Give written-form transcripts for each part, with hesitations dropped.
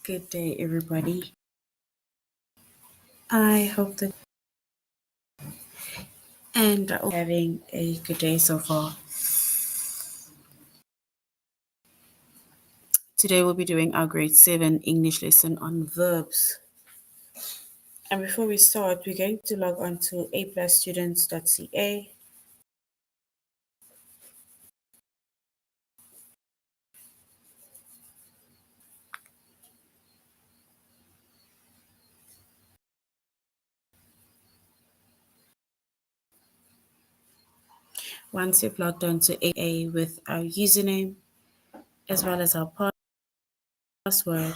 Good day, everybody. I hope that and are all having a good day so far. Today we'll be doing our grade 7 English lesson on verbs. And before we start, we're going to log on to aplusstudents.ca. Once you've logged on to AA with our username as well as our password,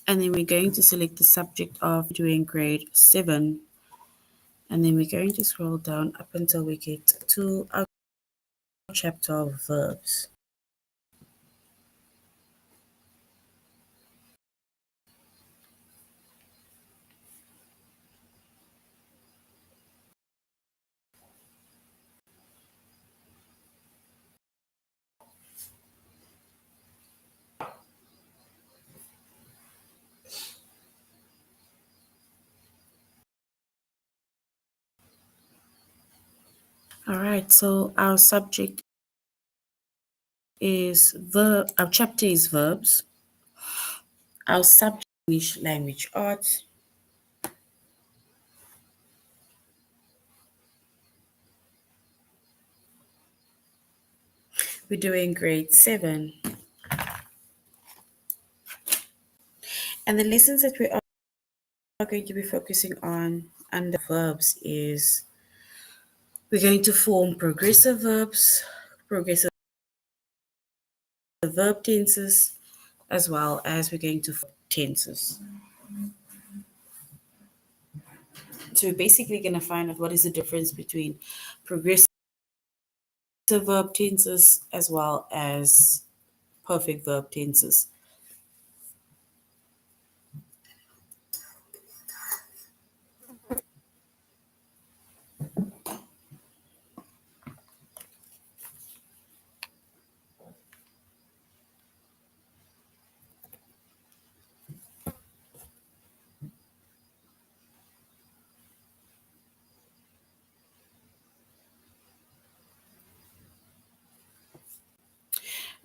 and then we're going to select the subject of doing grade 7, and then we're going to scroll down up until we get to our chapter of verbs. All right, so our subject is our chapter is verbs. Our subject is language arts. We're doing grade 7. And the lessons that we are going to be focusing on under verbs is we're going to form progressive verbs, progressive verb tenses, as well as we're going to form tenses. So we're basically going to find out what is the difference between progressive verb tenses as well as perfect verb tenses.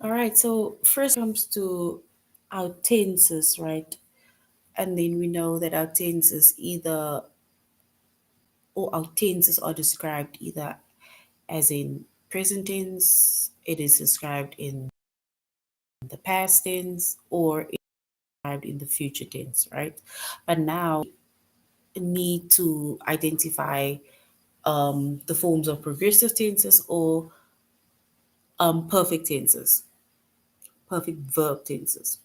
All right, so first comes to our tenses, right? And then we know that our tenses our tenses are described either as in present tense, it is described in the past tense, or it's described in the future tense, right? But now we need to identify the forms of progressive tenses or perfect tenses, perfect verb tenses.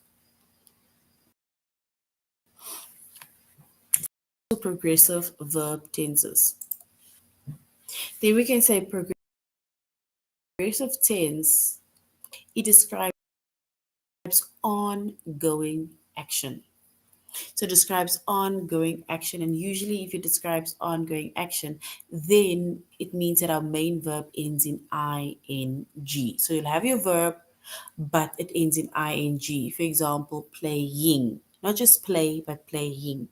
So progressive verb tenses. Then we can say progressive tense, it describes ongoing action. So it describes ongoing action, and usually if it describes ongoing action, then it means that our main verb ends in ing. So you'll have your verb, but it ends in ing. For example, playing, not just play, but playing,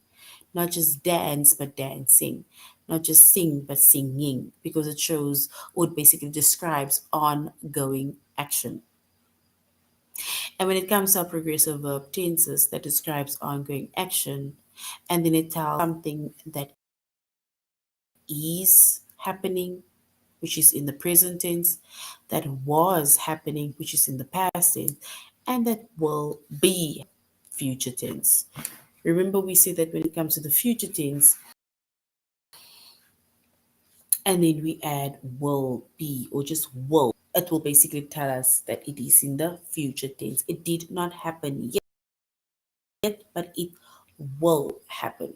not just dance, but dancing, not just sing, but singing, because it shows or it basically describes ongoing action. And when it comes to progressive verb tenses, that describes ongoing action, and then it tells something that is happening, which is in the present tense, that was happening, which is in the past tense, and that will be future tense. Remember, we said that when it comes to the future tense, and then we add will be or just will, it will basically tell us that it is in the future tense. It did not happen yet, but it will happen.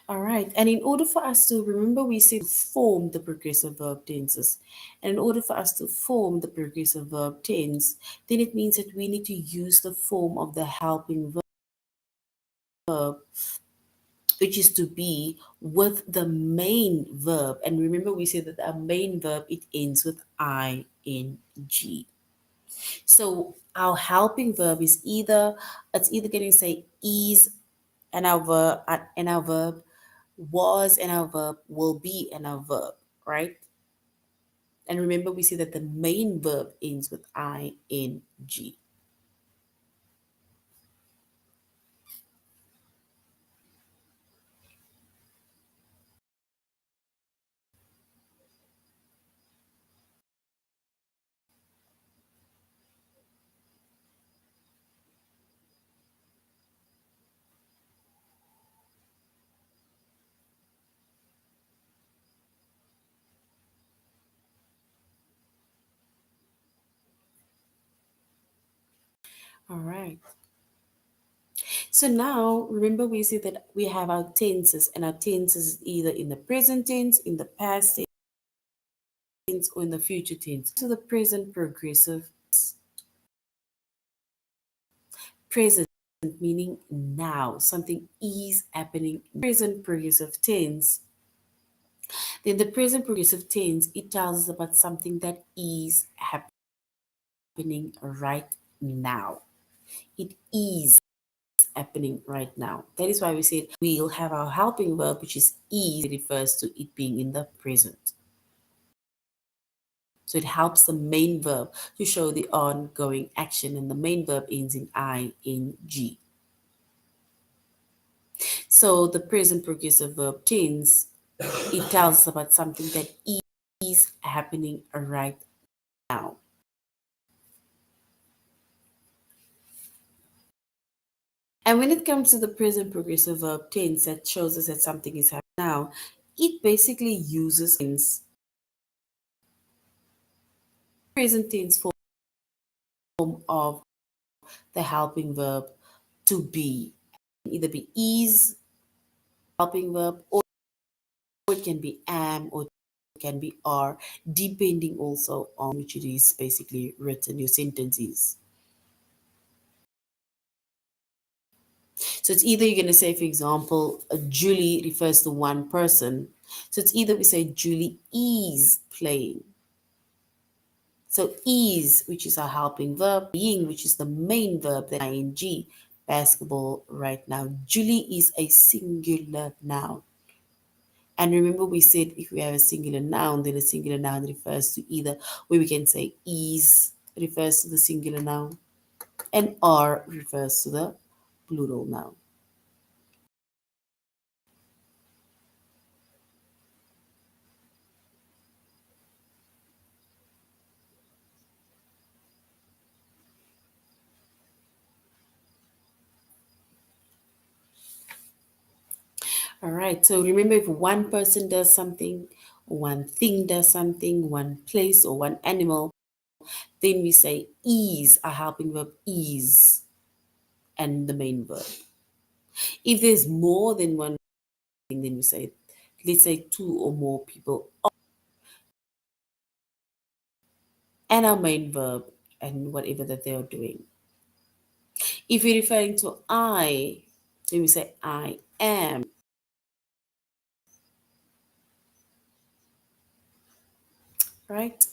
All right. And in order for us to remember, we said form the progressive verb tenses. And in order for us to form the progressive verb tense, then it means that we need to use the form of the helping verb, which is to be with the main verb. And remember, we said that our main verb, it ends with ing. So our helping verb is either going to say is, and our verb was, and our verb will be, and our verb, right? And remember, we see that the main verb ends with ing. All right. So now, remember, we see that we have our tenses, and our tenses is either in the present tense, in the past tense, or in the future tense. So the present progressive, present meaning now, something is happening. Present progressive tense. Then the present progressive tense, it tells us about something that is happening right now. It is happening right now. That is why we said we'll have our helping verb, which is is, refers to it being in the present. So it helps the main verb to show the ongoing action, and the main verb ends in ing. So the present progressive verb tense, it tells us about something that is happening right now. And when it comes to the present progressive verb tense that shows us that something is happening now, it basically uses present tense form of the helping verb to be. Either be is helping verb, or it can be am, or it can be are, depending also on which it is basically written, your sentence is. So it's either you're going to say, for example, Julie refers to one person. So it's either we say Julie is playing. So is, which is our helping verb, being, which is the main verb, the ing, basketball right now. Julie is a singular noun. And remember, we said if we have a singular noun, then a singular noun refers to either, where we can say is refers to the singular noun, and are refers to the plural noun. All right. So remember, if one person does something, one thing does something, one place or one animal, then we say is, a helping verb is, and the main verb. If there's more than one thing, then we say, let's say two or more people, and our main verb and whatever that they are doing. If you're referring to I, then we say I am, right?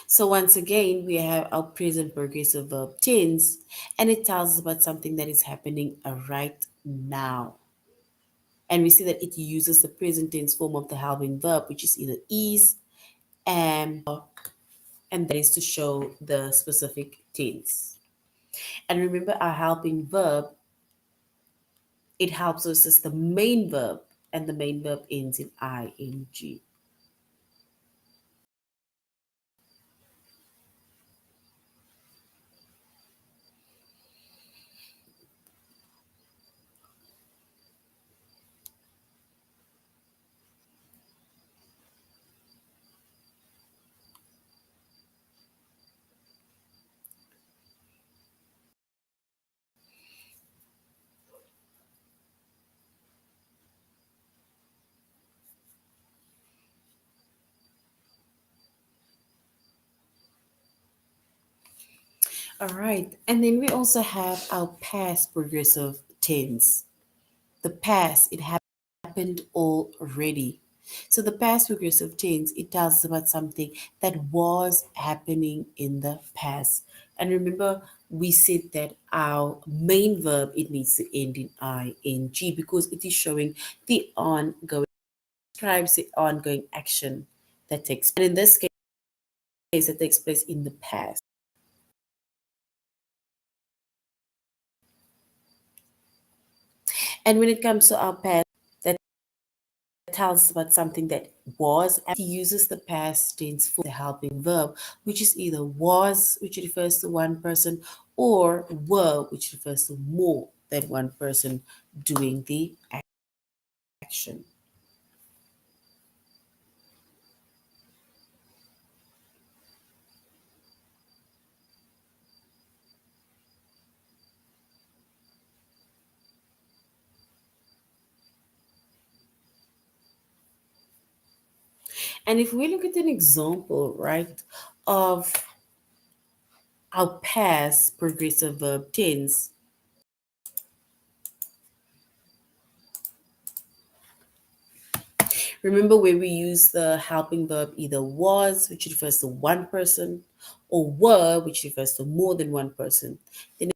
So once again, we have our present progressive verb tense, and it tells us about something that is happening right now. And we see that it uses the present tense form of the helping verb, which is either is, am, or, and that is to show the specific tense. And remember, our helping verb, it helps us as the main verb, and the main verb ends in ing. All right. And then we also have our past progressive tense. The past, it happened already. So the past progressive tense, it tells us about something that was happening in the past. And remember, we said that our main verb, it needs to end in ing because it is showing the ongoing, describes the ongoing action that takes. And in this case, it takes place in the past. And when it comes to our past, that tells us about something that was, and he uses the past tense for the helping verb, which is either was, which refers to one person, or were, which refers to more than one person doing the action. And if we look at an example, right, of our past progressive verb tense, remember where we use the helping verb either was, which refers to one person, or were, which refers to more than one person. Then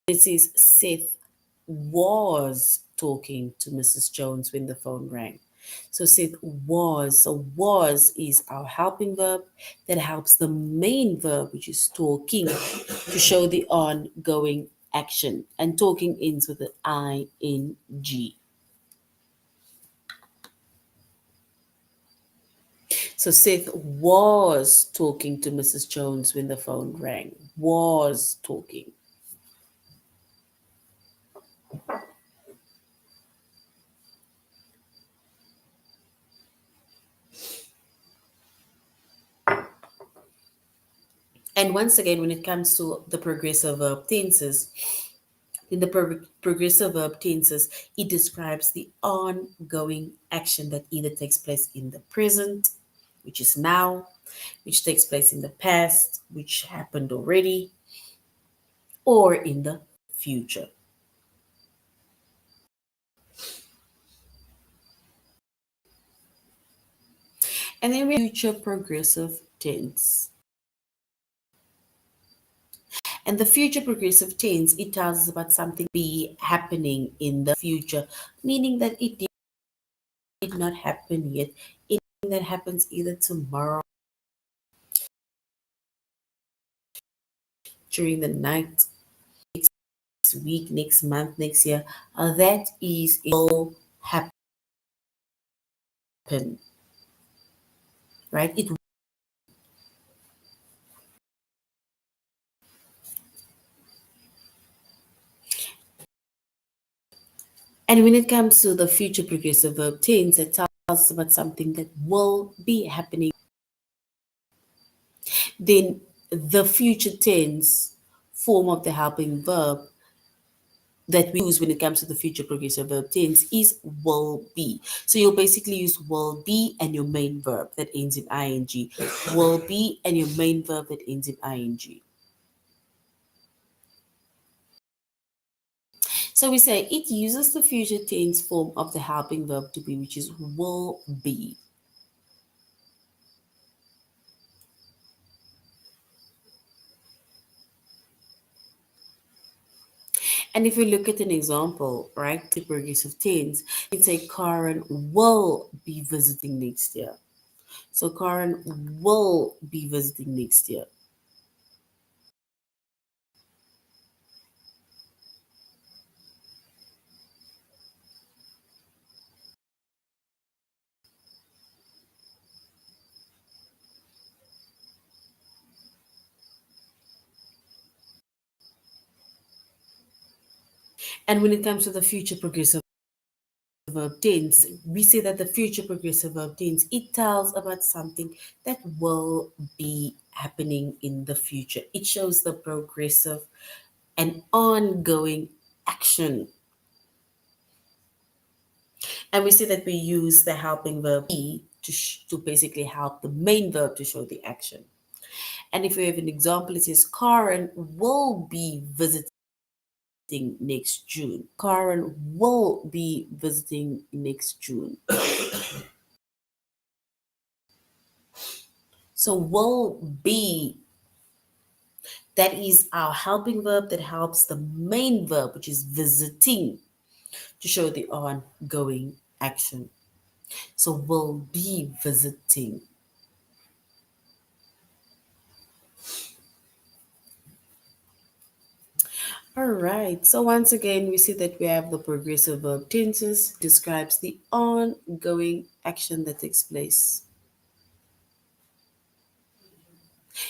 it says Seth was talking to Mrs. Jones when the phone rang. So Seth was. So was is our helping verb that helps the main verb, which is talking, to show the ongoing action. And talking ends with an ing. So Seth was talking to Mrs. Jones when the phone rang. Was talking. And once again, when it comes to the progressive verb tenses, in the progressive verb tenses, it describes the ongoing action that either takes place in the present, which is now, which takes place in the past, which happened already, or in the future. And then we have future progressive tense. And the future progressive tense, it tells us about something be happening in the future, meaning that it did not happen yet. Anything that happens either tomorrow, during the night, next week, next month, next year, that is it will happen, right? It And when it comes to the future progressive verb tense, it tells us about something that will be happening. Then the future tense form of the helping verb that we use when it comes to the future progressive verb tense is will be. So you'll basically use will be and your main verb that ends in ing. Will be and your main verb that ends in ing. So we say it uses the future tense form of the helping verb to be, which is will be. And if we look at an example, right, the progressive tense, you can say Karen will be visiting next year. So Karen will be visiting next year. And when it comes to the future progressive verb tense, we say that the future progressive verb tense, it tells about something that will be happening in the future. It shows the progressive and ongoing action. And we say that we use the helping verb be to basically help the main verb to show the action. And if we have an example, it says Karen will be visiting next June. Karen will be visiting next June. So will be, that is our helping verb that helps the main verb, which is visiting, to show the ongoing action. So will be visiting. All right. So once again, we see that we have the progressive verb tenses describes the ongoing action that takes place.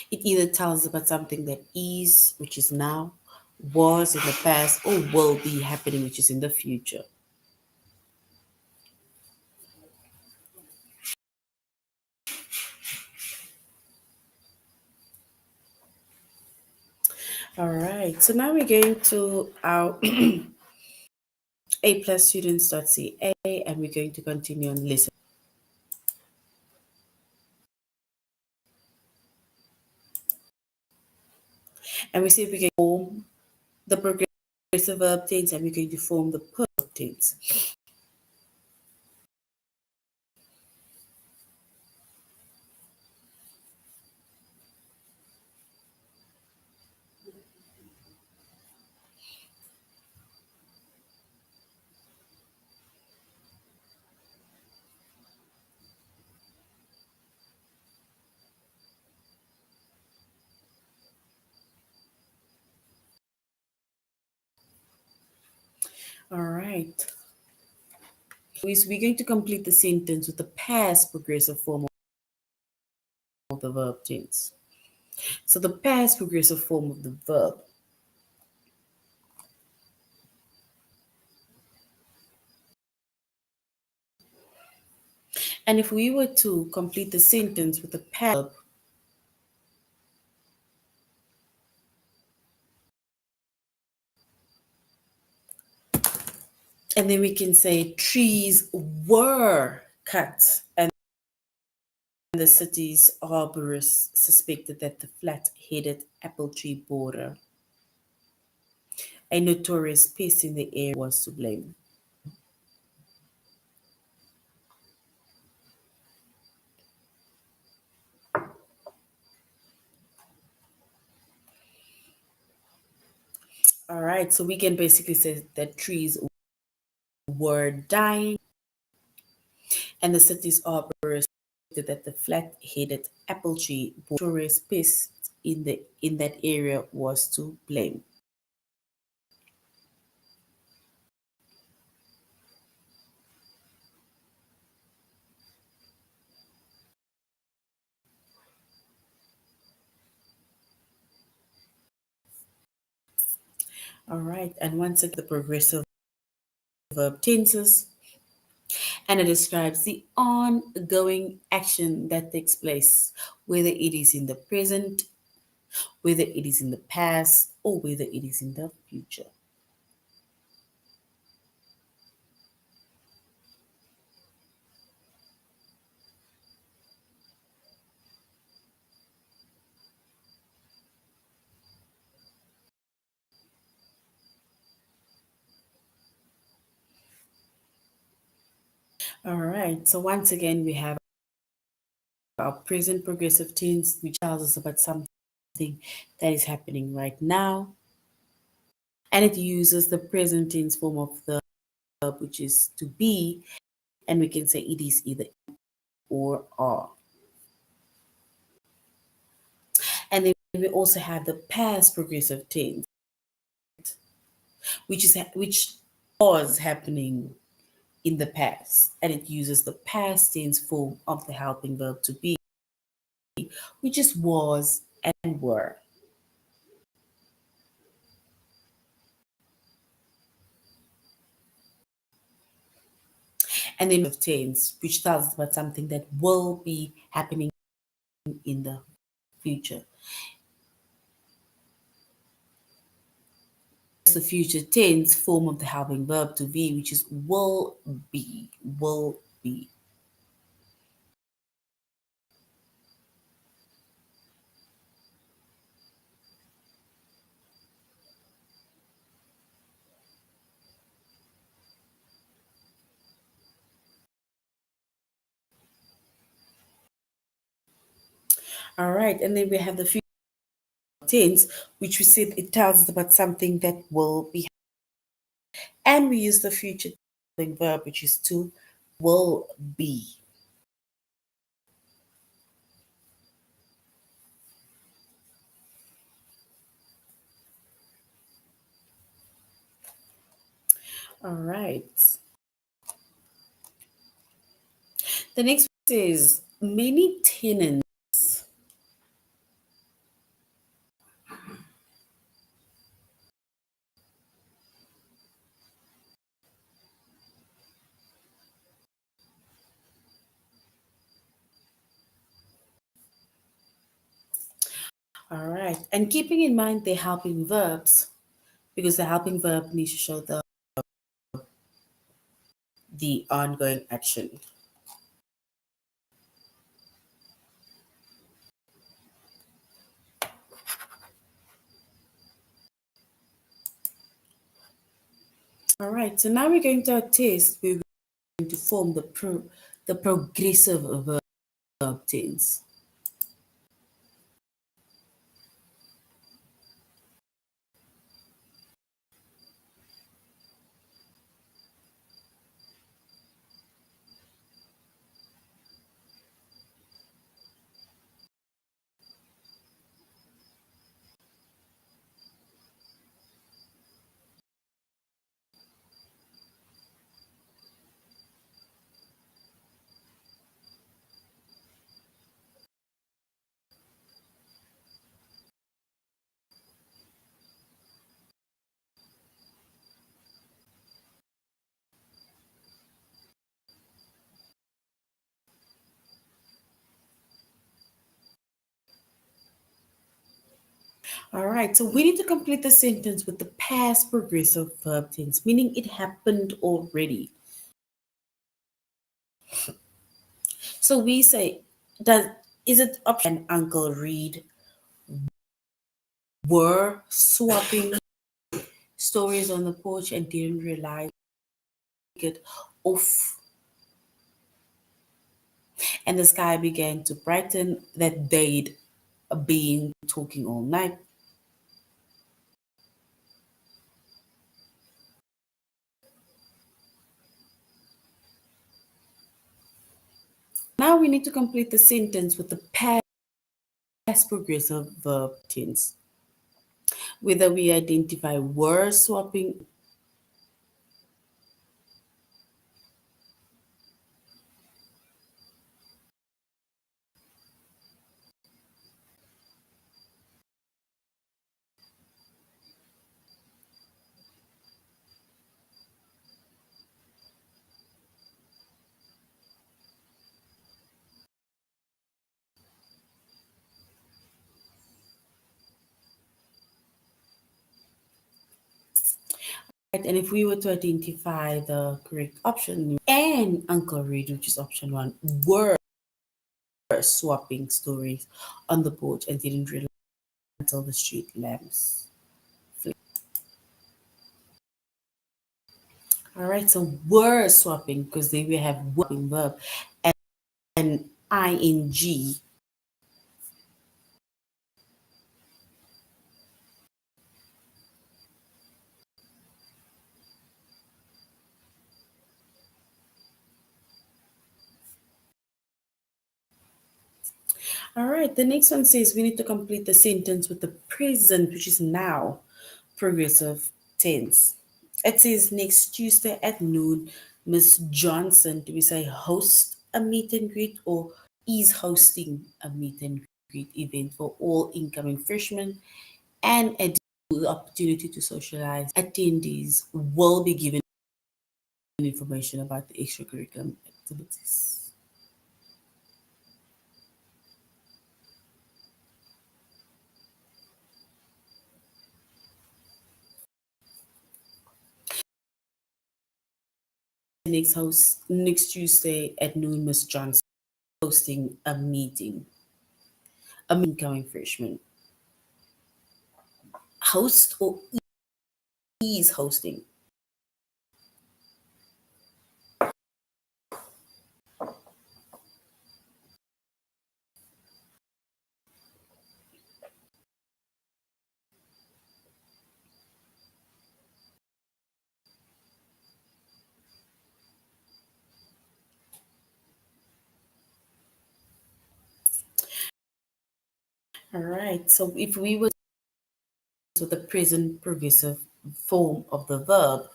It either tells about something that is, which is now, was in the past, or will be happening, which is in the future. All right. So now we're going to our aplusstudents.ca and we're going to continue on lesson. And we see we can form the progressive verb tense and we're going to form the perfect tense. All right. We're going to complete the sentence with the past progressive form of the verb tense. So the past progressive form of the verb. And if we were to complete the sentence with the past verb, and then we can say trees were cut and the city's arborists suspected that the flat-headed apple tree borer, a notorious pest in the area, was to blame. All right, so we can basically say that trees were dying and the city's arborists suspected that the flat-headed apple tree borer, notorious pest in that area, was to blame. All right, and once again, the progressive verb tenses, and it describes the ongoing action that takes place, whether it is in the present, whether it is in the past, or whether it is in the future. All right, so once again, we have our present progressive tense, which tells us about something that is happening right now. And it uses the present tense form of the verb, which is to be, and we can say it is either or are. And then we also have the past progressive tense, which was happening in the past, and it uses the past tense form of the helping verb to be, which is was and were. And then of tense, which tells us about something that will be happening in the future. The future tense form of the helping verb to be, which is will be, will be. All right, and then we have the future tense, which we said it tells us about something that will be, and we use the future verb, which is to will be. All right. The next one is many tenants. All right. And keeping in mind the helping verbs, because the helping verb needs to show the ongoing action. All right. So now we're going to our test. We're going to form the progressive verb tense. All right, so we need to complete the sentence with the past progressive verb tense, meaning it happened already. So we say, does is it option Uncle Reed were swapping stories on the porch and didn't realize it off, and the sky began to brighten that they'd been talking all night. Now we need to complete the sentence with the past progressive verb tense. Whether we identify were swapping. Right? And if we were to identify the correct option, and Uncle Reed, which is option one, were swapping stories on the porch and didn't realize until the street lamps. All right, so were swapping because they will have swapping verb and ing. All right, the next one says we need to complete the sentence with the present, which is now, progressive tense. It says next Tuesday at noon, Miss Johnson, do we say host a meet and greet or is hosting a meet and greet event for all incoming freshmen and the opportunity to socialize. Attendees will be given information about the extracurricular activities. Next Tuesday at noon, Miss Johnson hosting a meeting, a incoming freshman. Host or is hosting. All right. So if we were with the present progressive form of the verb,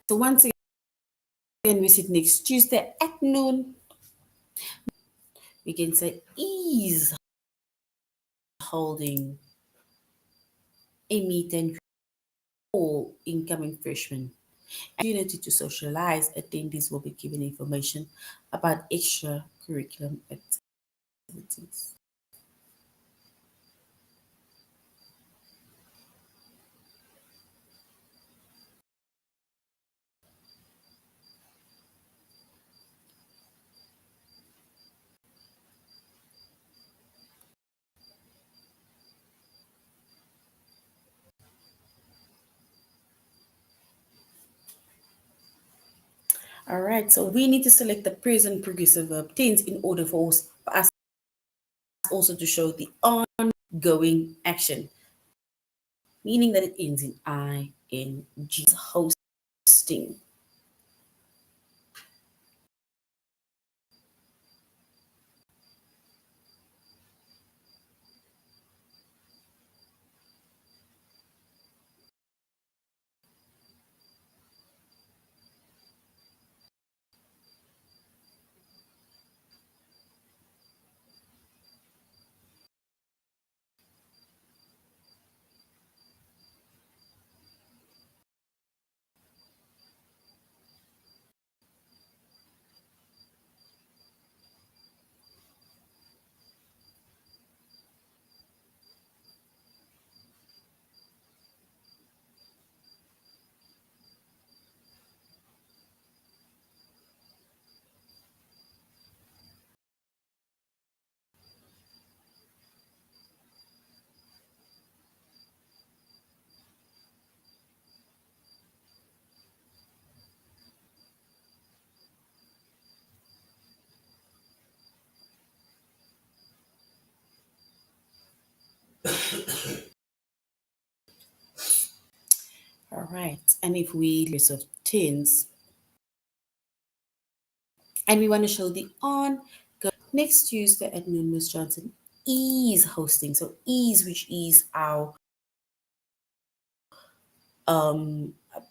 so once again we sit next Tuesday at noon, we can say is holding a meet and greet for incoming freshmen. Opportunity to socialize, attendees will be given information about extra curriculum activities. All right, so we need to select the present progressive verb tense in order for us also to show the ongoing action, meaning that it ends in ing. Hosting. All right, and if we list of tense, and we want to show the on next Tuesday at noon, Miss Johnson is hosting. So is, which is our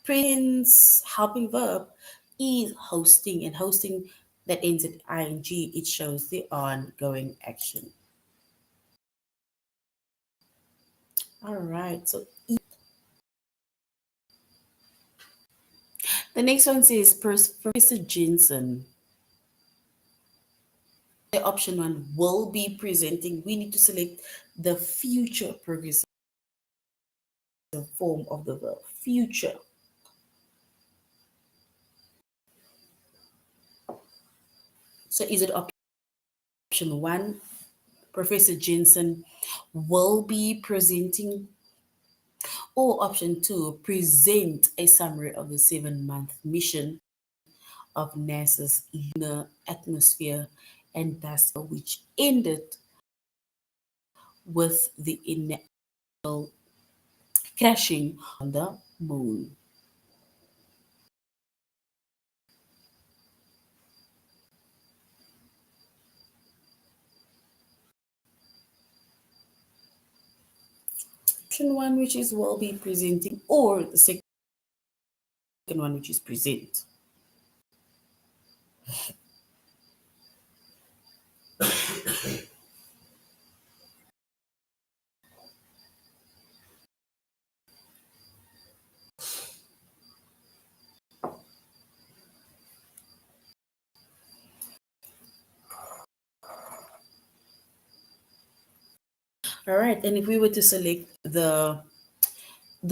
present helping verb, is hosting, and hosting that ends in ing, it shows the ongoing action. All right, so the next one says Professor Jensen. The option one will be presenting. We need to select the future progressive form of the verb, future. So is it option one, Professor Jensen will be presenting, or option two, present a summary of the 7-month mission of NASA's lunar atmosphere and dust, which ended with the initial crashing on the moon. Option one, which is will be presenting, or the second one, which is present. All right, and if we were to select the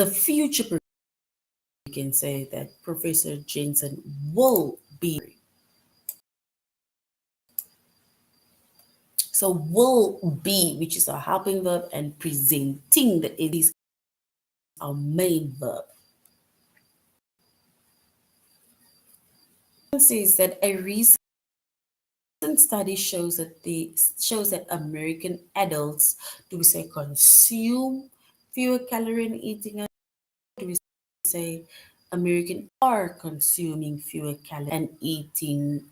future, we can say that Professor Jensen will be. So will be, which is our helping verb, and presenting, that it is our main verb. It says that a research study shows that American adults, do we say, consume fewer calories in eating? Do we say American are consuming fewer calories and eating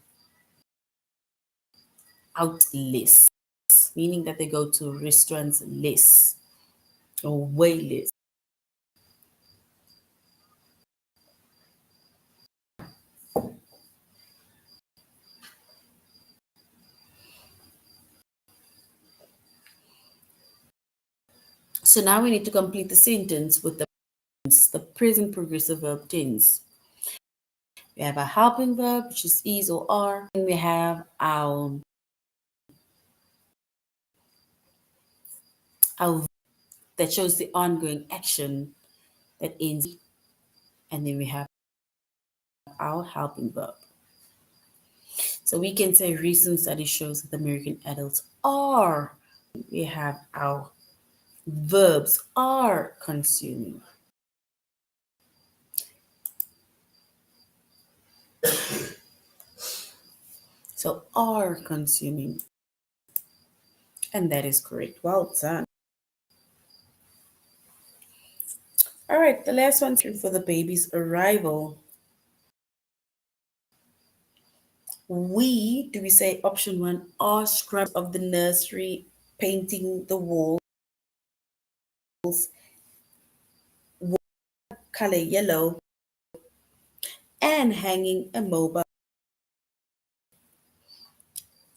out less, meaning that they go to restaurants less or way less. So now we need to complete the sentence with the present progressive verb tense. We have a helping verb, which is is or are, and we have our that shows the ongoing action that ends, and then we have our helping verb. So we can say recent study shows that American adults are. We have our verbs are consuming. So are consuming. And that is correct. Well done. All right, the last one for the baby's arrival. Do we say option one, are scrubs of the nursery painting the walls, color yellow, and hanging a mobile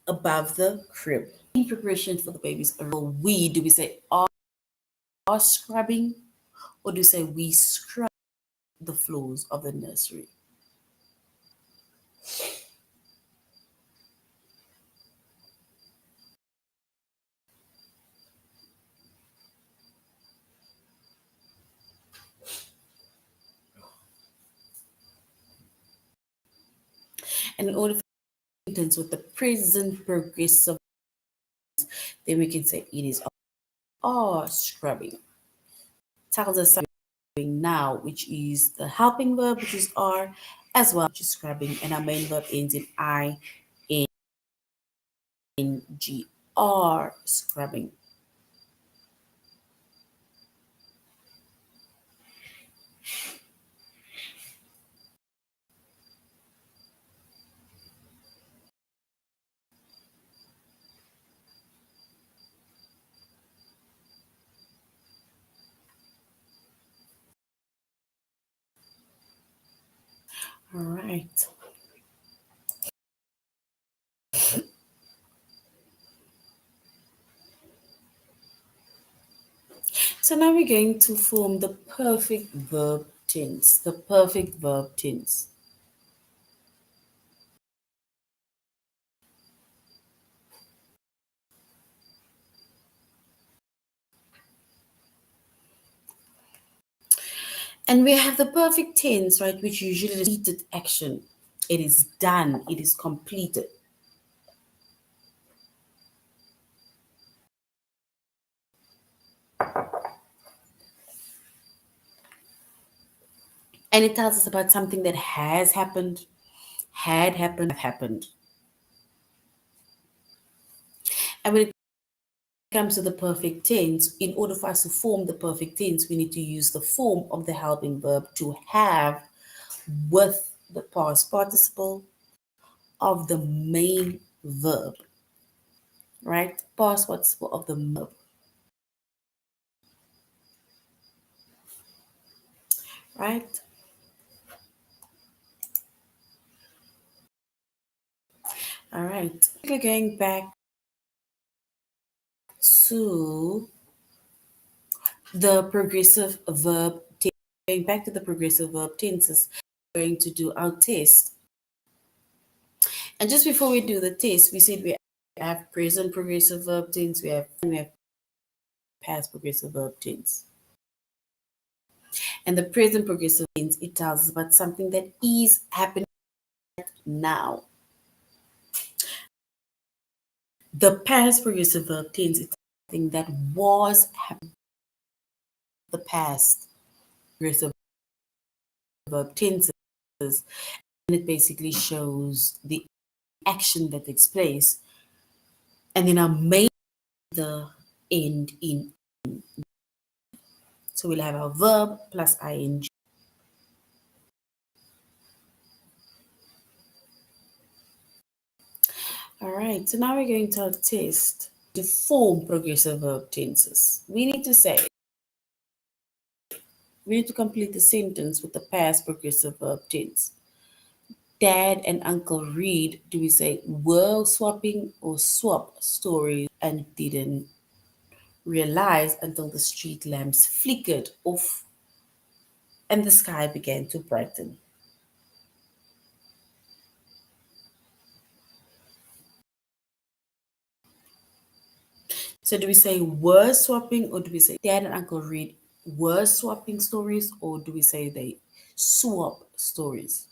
above the crib. In preparation for the baby's arrival, do we say are scrubbing, or do we say we scrub the floors of the nursery? And in order for sentence with the present progressive, then we can say it is are scrubbing. Tells us something now, which is the helping verb, which is are, as well, which is scrubbing, and our main verb ends in I, N, G, are scrubbing. All right. So now we're going to form the perfect verb tense. The perfect verb tense. And we have the perfect tense, right, which usually is completed action. It is done, it is completed. And it tells us about something that has happened, had happened, happened. And when it comes to the perfect tense, in order for us to form the perfect tense, we need to use the form of the helping verb to have with the past participle of the main verb, right? Past participle of the verb, right? All right. We're going back to the progressive verb, going back to the progressive verb tenses, we're going to do our test. And just before we do the test, we said we have present progressive verb tense, we have past progressive verb tense. And the present progressive tense, it tells us about something that is happening now. The past progressive verb tense is something that was happening in the past. Progressive verb tenses, and it basically shows the action that takes place, and then our main the end in. So we'll have our verb plus ing. All right, so now we're going to our test to form progressive verb tenses. We need to complete the sentence with the past progressive verb tense. Dad and Uncle Reed, do we say were swapping or swap stories and didn't realize until the street lamps flickered off and the sky began to brighten? So do we say were swapping, or do we say Dad and Uncle Reed were swapping stories, or do we say they swap stories?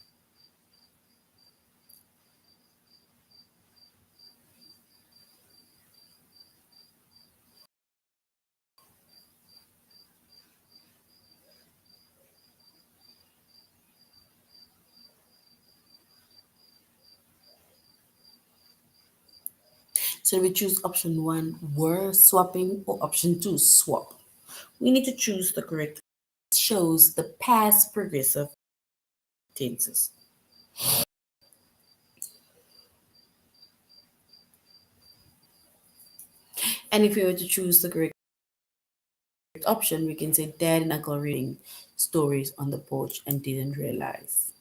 So we choose option one, were swapping, or option two, swap. We need to choose the correct. Shows the past progressive tenses. And if we were to choose the correct option, we can say Dad and Uncle reading stories on the porch and didn't realize.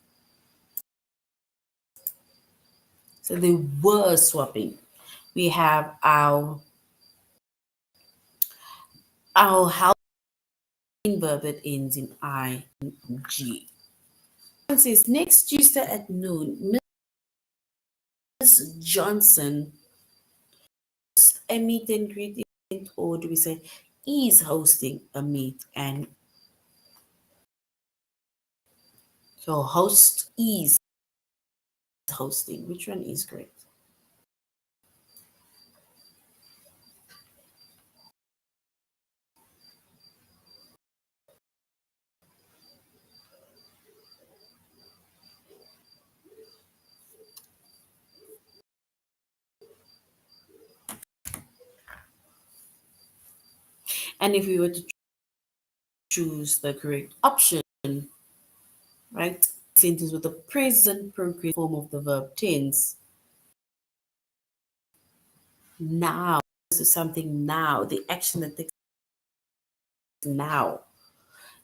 So they were swapping. We have our house verb that ends in ing. It says next Tuesday at noon, Miss Johnson hosts a meet and greet event, or do we say is hosting a meet and so host is hosting. Which one is correct? And if we were to choose the correct option, right? Sentence with the present progressive form of the verb tense. Now, this is something now, the action that takes now.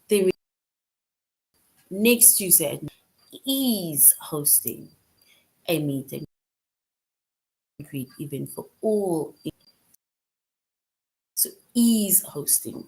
Then we next Tuesday is hosting a meet and greet event for all. So is hosting.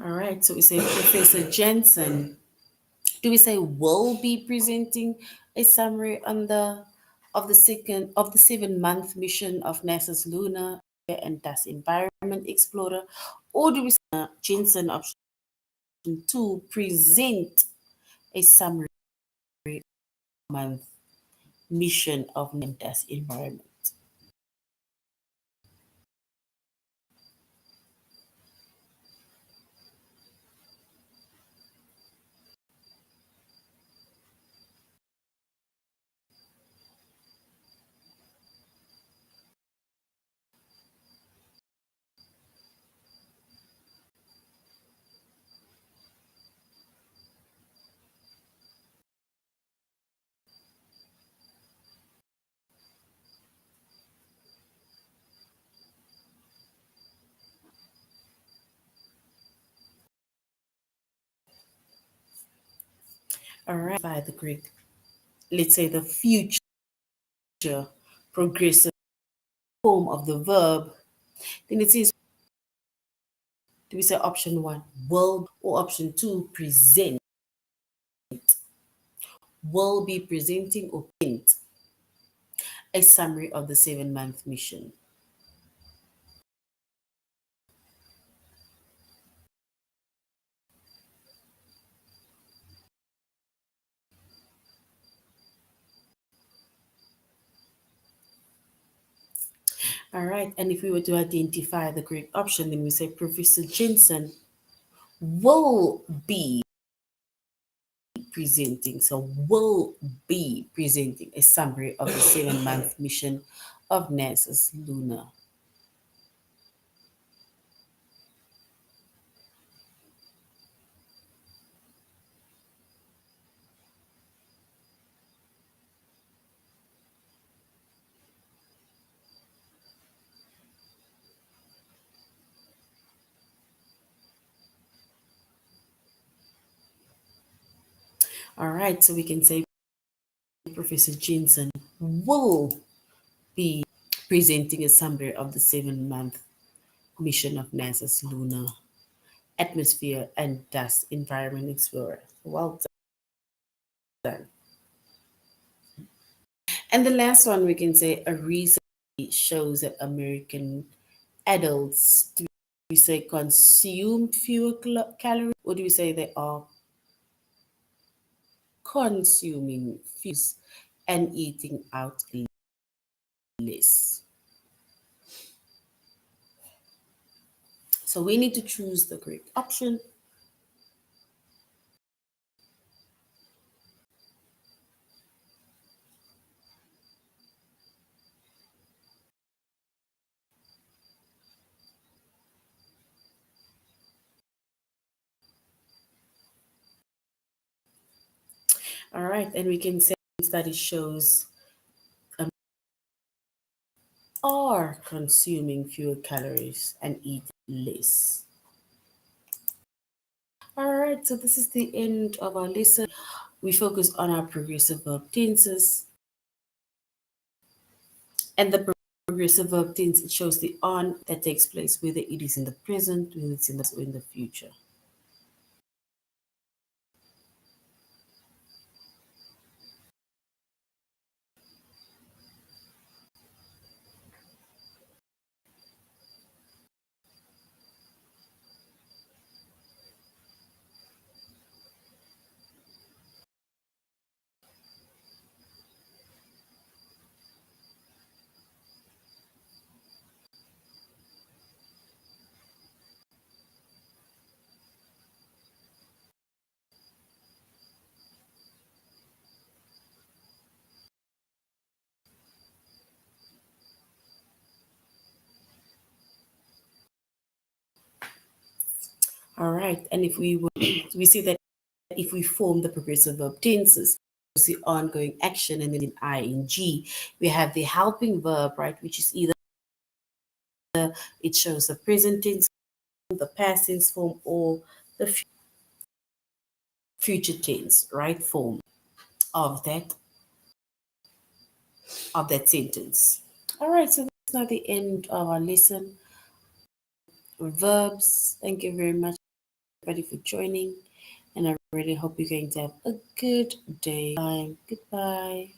All right. So we say Professor Jensen. Do we say will be presenting a summary on the of the 7 month mission of NASA's Lunar and Dust Environment Explorer, or do we say Jensen option two present a summary month mission of NASA's environment? All right, by the correct, let's say the future progressive form of the verb, then it says Do we say option one, will, or option two, present? Will be presenting or present a summary of the 7-month mission. All right, and if we were to identify the correct option, then we say Professor Jensen will be presenting. So, will be presenting a summary of the 7-month mission of NASA's Luna. All right, so we can say Professor Jensen will be presenting a summary of the 7-month mission of NASA's Lunar Atmosphere and Dust Environment Explorer. Well done. And the last one, we can say a research shows that American adults, do we say consume fewer calories, or do we say they are consuming fewer and eating out less? So we need to choose the correct option. All right, and we can say study shows are consuming fewer calories and eat less. All right, so this is the end of our lesson. We focus on our progressive verb tenses. And the progressive verb tense, it shows the on that takes place, whether it is in the present, whether it's in the or in the future. All right, and if we we see that if we form the progressive verb tenses, the ongoing action, and then in ing, we have the helping verb, right, which is either it shows the present tense, the past tense form, or the future tense, right, form of that sentence. All right, so that's now the end of our lesson. Verbs. Thank you very much, everybody, for joining, and I really hope you're going to have a good day. Goodbye.